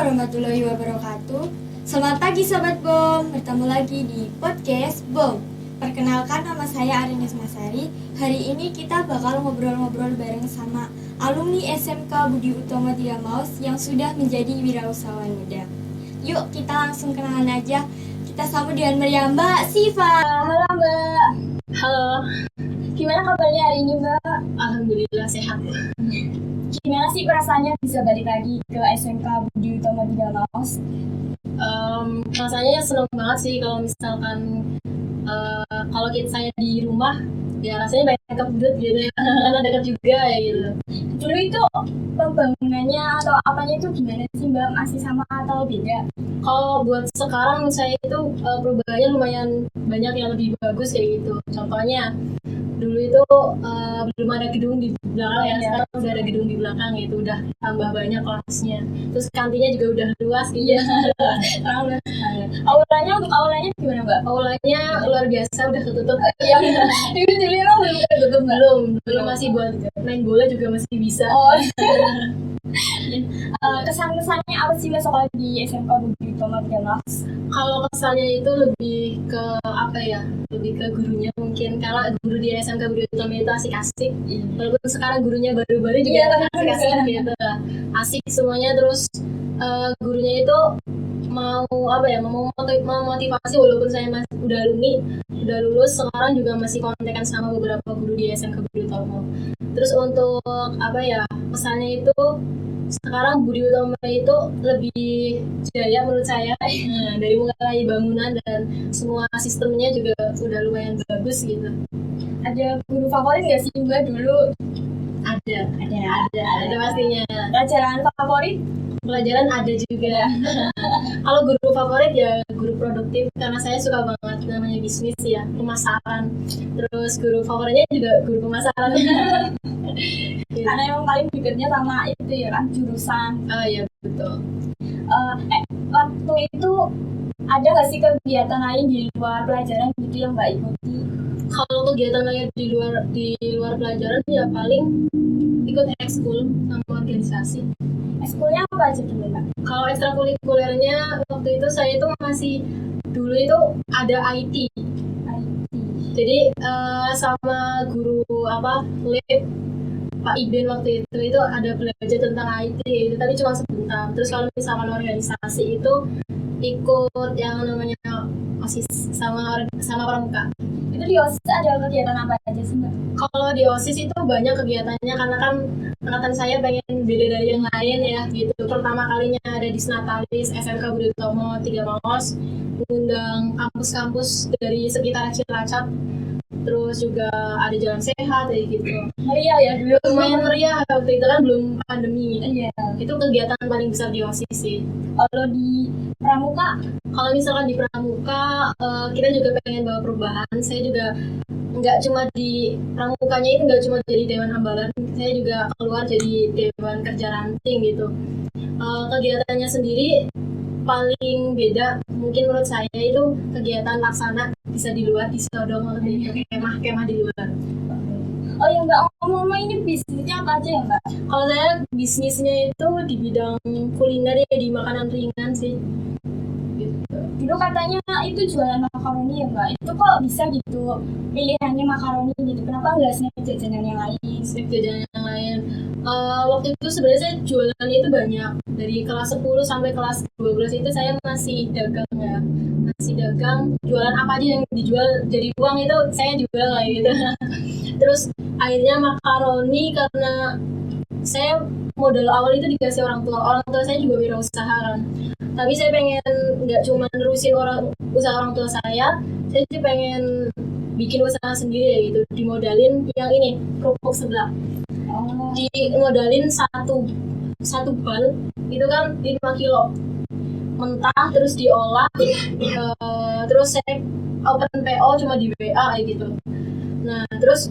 warahmatullahi wabarakatuh. Selamat pagi Sobat BOM, bertemu lagi di podcast BOM. Perkenalkan, nama saya Arinis Masari. Hari ini kita bakal ngobrol-ngobrol bareng sama alumni SMK Budi Utomo 3 Maus yang sudah menjadi wirausahawan muda. Yuk kita langsung kenalan aja. Kita sambut dengan meriah Mbak Siva. Halo Mbak. Halo, Gimana kabarnya hari ini Mbak? alhamdulillah sehat. Gimana sih perasaannya bisa balik lagi ke SMK Budi Utomo 3 Maus? Rasanya seneng banget sih kalau misalkan kalau saya di rumah, ya rasanya banyak kebut gitu ya, karena dekat juga ya gitu. Dulu itu pembangunannya atau apanya itu gimana sih Mbak? Masih sama atau beda? Kalau buat sekarang menurut saya itu perubahannya lumayan banyak yang lebih bagus kayak gitu. Contohnya dulu itu belum ada gedung di belakang ya, sekarang udah ada gedung di belakang gitu, udah tambah banyak kelasnya. Terus kantinnya juga udah luas gitu. Aulanya gimana Mbak? Aulanya luar biasa, udah ketutup. Dulu emang belum ketutup Mbak? Belum masih buat main bola juga masih bisa. Kesan-kesannya apa sih Mbak sekolah di SMK Budi Utomo 3 Maus? Kalau kesannya itu lebih ke apa ya? Lebih ke gurunya mungkin, karena guru di SMK Budi Utomo itu asik-asik. Walaupun sekarang gurunya baru-baru juga asik-asik gitu. Asik semuanya, terus gurunya itu mau apa ya? Mau motivasi, walaupun saya masih udah alumni, udah lulus, sekarang juga masih kontekan sama beberapa guru di SMK Budi Utomo. Terus untuk apa ya? Pesannya itu sekarang Budi Utomo itu lebih jaya menurut saya. Dari mulai bangunan dan semua sistemnya juga udah lumayan bagus gitu. Ada guru favorit nggak sih Mbak dulu? Ada pastinya. Pelajaran favorit? Pelajaran ada juga. Kalau guru favorit ya guru produktif, karena saya suka banget namanya bisnis ya, pemasaran. Terus guru favoritnya juga guru pemasaran. Karena emang paling dekatnya sama itu ya kan, jurusan. Iya betul. Waktu itu ada nggak sih kegiatan lain di luar pelajaran gitu yang Mbak ikuti? Kalau kegiatan lain di luar pelajaran ya paling ikut ekskul sama organisasi. Ekskulnya apa aja dulu Mbak? Kalau ekstrakurikulernya waktu itu saya itu masih dulu itu ada IT. Jadi sama guru lab Pak Iben waktu itu ada belajar tentang IT gitu, tapi cuma sebentar. Terus kalau misalkan organisasi itu ikut yang namanya OSIS sama pramuka. Itu di OSIS ada kegiatan apa aja sih Mbak? Kalau di OSIS itu banyak kegiatannya, karena kan angkatan saya pengen beda dari yang lain ya gitu. Pertama kalinya ada Disnatalis SMK Budi Utomo 3 Maus, mengundang kampus-kampus dari sekitar Cilacap. Terus juga ada jalan sehat kayak gitu. Meriah ya dulu. Lumayan meriah, waktu itu kan belum pandemi. Iya. Itu kegiatan paling besar di OSIS sih. Kalau di pramuka? Kalau misalkan di pramuka, kita juga pengen bawa perubahan. Saya juga nggak cuma di pramukanya itu nggak cuma jadi dewan hambalan, saya juga keluar jadi dewan kerja ranting gitu. Kegiatannya sendiri paling beda mungkin menurut saya itu kegiatan laksana, bisa di luar, disodong gitu, kemah di luar. Oh ya Mbak, ngomong-ngomong ini bisnisnya apa aja ya Mbak? Kalau saya bisnisnya itu di bidang kuliner ya, di makanan ringan sih. Dulu katanya itu jualan makaroni ya Mbak, itu kok bisa gitu pilihannya makaroni gitu, kenapa nggak snack jajanan yang lain? Snack jajanan yang lain, waktu itu sebenarnya saya jualannya itu banyak, dari kelas 10 sampai kelas 12 itu saya masih dagang ya, jualan apa aja yang dijual jadi uang itu saya jual kayak gitu. Terus akhirnya makaroni, karena saya modal awal itu dikasih orang tua saya juga wirausaha kan, tapi saya pengen nggak cuma nerusin usaha orang tua saya juga pengen bikin usaha sendiri ya gitu. Dimodalin yang ini, kerupuk seblak. Dimodalin satu bal itu kan 5 kilo mentah, terus diolah, terus saya open PO cuma di WA kayak gitu. Nah terus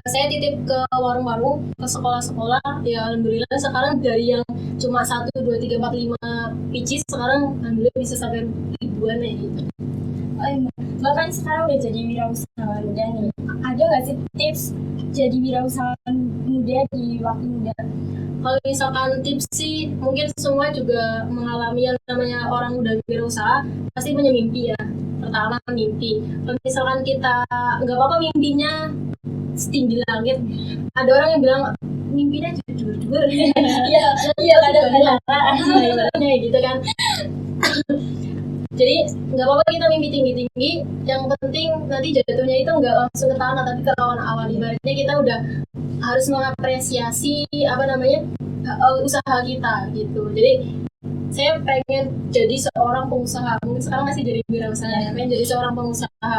saya titip ke warung-warung, ke sekolah-sekolah, ya alhamdulillah sekarang dari yang cuma 1, 2, 3, 4, 5 pieces sekarang alhamdulillah bisa sampai ribuan ya gitu. Oh iya, Mbak kan sekarang udah jadi wirausahawan muda nih. Ada nggak sih tips jadi wirausahawan muda di waktu muda? Kalau misalkan tips sih, mungkin semua juga mengalami yang namanya orang udah berusaha, pasti punya mimpi ya. Pertama mimpi. Kalau misalkan kita nggak apa-apa mimpinya setinggi langit, ada orang yang bilang mimpinya jujur-jujur. Iya kadang-kadang ibaratnya gitu kan. Jadi nggak apa-apa kita mimpi tinggi-tinggi, yang penting nanti jatuhnya itu nggak langsung ke tanah tapi ke awan-awan. Ibaratnya kita udah harus mengapresiasi usaha kita gitu. Jadi saya pengen jadi seorang pengusaha, mungkin sekarang masih jadi wirausaha, pengen jadi seorang pengusaha.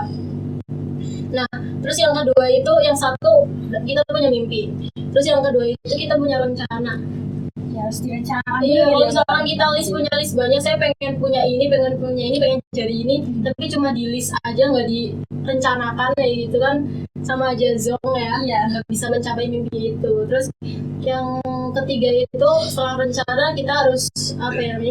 Nah, terus yang kedua itu, yang satu kita punya mimpi, terus yang kedua itu kita punya rencana. Ya harus direncanakan. Iya, kalau misalkan kita punya list banyak, saya pengen punya ini, pengen jadi ini, tapi cuma di list aja, nggak direncanakan kayak gitu kan, sama aja zong ya, nggak bisa mencapai mimpi itu. Terus yang ketiga itu, setelah rencana kita harus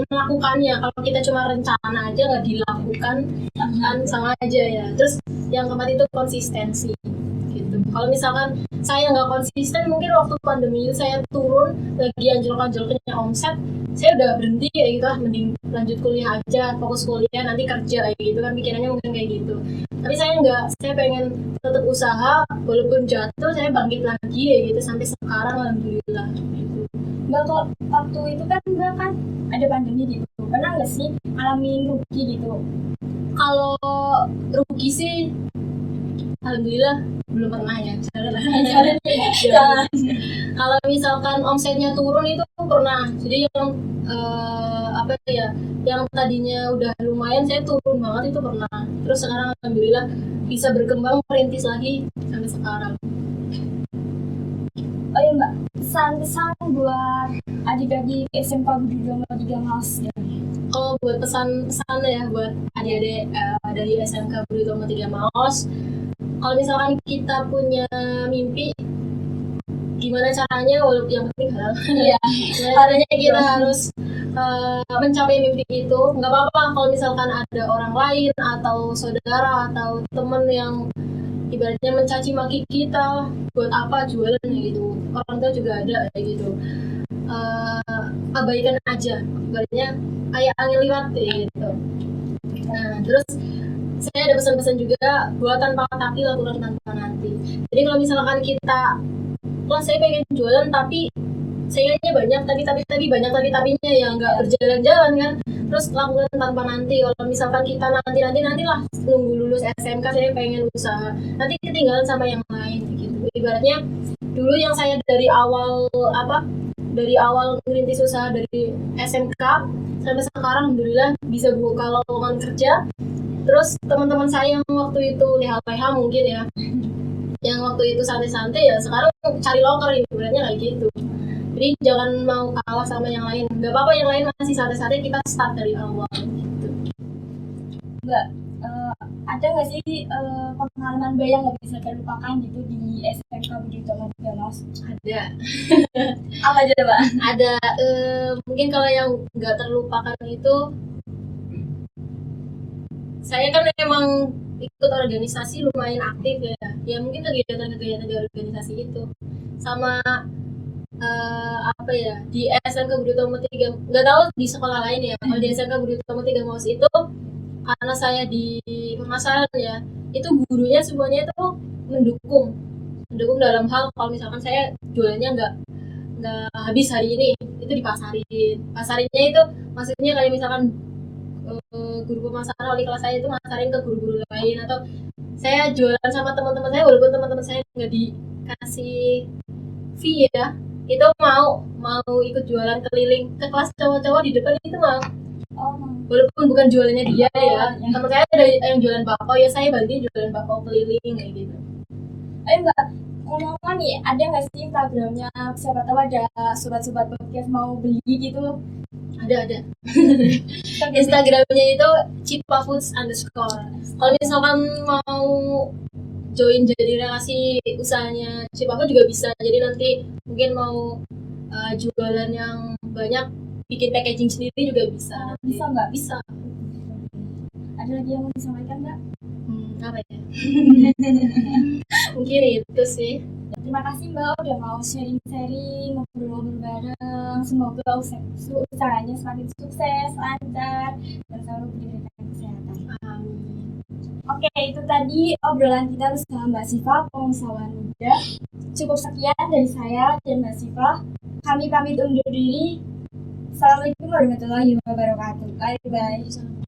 melakukannya. Kalau kita cuma rencana aja nggak dilakukan, kan sama aja ya. Terus yang keempat itu konsistensi. Kalau misalkan saya nggak konsisten, mungkin waktu pandemi itu saya turun lagi anjlok-anjloknya omset, saya udah berhenti kayak gitu, mending lanjut kuliah aja, fokus kuliah, nanti kerja kayak gitu kan, pikirannya mungkin kayak gitu. Tapi saya nggak, saya pengen tetap usaha, walaupun jatuh saya bangkit lagi kayak gitu, sampai sekarang alhamdulillah gitu. Mbak, kok waktu itu kan Mbak kan ada pandemi gitu, pernah nggak sih ngalamin rugi gitu? Kalau rugi sih alhamdulillah belum pernah ya. Kalau misalkan omsetnya turun itu pernah. Jadi yang tadinya udah lumayan saya turun banget itu pernah. Terus sekarang alhamdulillah bisa berkembang, merintis lagi sampai sekarang. Oh iya Mbak, pesan-pesan buat adik-adik SMK Budi Utomo 3 Maus ya. Kalau buat pesan-pesan ya buat adik-adik dari SMK Budi Utomo 3 Maus, kalau misalkan kita punya mimpi, gimana caranya, walaupun yang penting halal. Iya. Caranya kita harus mencapai mimpi itu. Nggak apa-apa kalau misalkan ada orang lain atau saudara atau teman yang ibaratnya mencaci maki kita, buat apa jualan gitu. Orang tua juga ada kayak gitu. Abaikan aja, ibaratnya kayak angin lewat gitu. Nah, terus saya ada pesan-pesan juga, buat tanpa tapi lakukan tanpa nanti. Jadi kalau misalkan kita, saya pengen jualan tapi sayangnya banyak, tapi banyak tapinya yang nggak berjalan-jalan kan. Terus lakukan tanpa nanti. Kalau misalkan kita nanti lah nunggu lulus SMK saya pengen usaha, nanti ketinggalan sama yang lain gitu. Ibaratnya dulu yang saya dari awal merintis usaha dari SMK sampai sekarang alhamdulillah bisa buka lowongan kerja. Terus teman-teman saya yang waktu itu LHPH mungkin ya, yang waktu itu santai-santai ya, sekarang cari loker ini, ibaratnya kayak gitu. Jadi jangan mau kalah sama yang lain. Gak apa-apa yang lain masih santai-santai, kita start dari awal gitu. Mbak, ada nggak sih pengalaman Mbak yang nggak bisa terlupakan gitu di SMK Budi Utomo 3 Maus? Ada. Apa aja Mbak? Ada. Mungkin kalau yang nggak terlupakan itu, saya kan memang ikut organisasi lumayan aktif ya mungkin kegiatan-kegiatan di organisasi itu sama di SMK Budi Utomo 3, nggak tahu di sekolah lain ya. Kalau di SMK Budi Utomo 3 Maus itu, karena saya di pemasaran ya, itu gurunya semuanya itu mendukung dalam hal kalau misalkan saya jualannya nggak habis hari ini, itu pasarinnya itu maksudnya kayak misalkan guru pemasaran wali kelas saya itu masarin ke guru-guru lain, atau saya jualan sama teman-teman saya walaupun teman-teman saya nggak dikasih fee ya, itu mau ikut jualan keliling ke kelas cowok-cowok di depan itu mau. Walaupun bukan jualannya dia ya, teman saya ada yang jualan bakpao ya, saya bantu jualan bakpao keliling kayak gitu. Mbak, ngomong-ngomong nih, ada nggak sih Instagramnya? Siapa tahu ada sobat-sobat podcast mau beli gitu. Ada. Instagramnya itu @cipafoods_. Kalau misalkan mau join jadi relasi usahanya Cipafood juga bisa. Jadi nanti mungkin mau jualan yang banyak, bikin packaging sendiri juga bisa. Bisa nggak? Bisa. Ada lagi yang mau disampaikan, Mbak? Apa ya? Mungkin itu sih. Terima kasih Mbak udah mau sharing-sharing, ngobrol-ngobrol bareng. Semoga usahanya semakin sukses, lancar, dan selalu diberikan kesehatan. Amin. Oke, itu tadi obrolan kita bersama Mbak Siva, pengusahawan muda. Cukup sekian dari saya dan Mbak Siva. Kami pamit undur diri. Assalamualaikum warahmatullahi wabarakatuh. Bye-bye.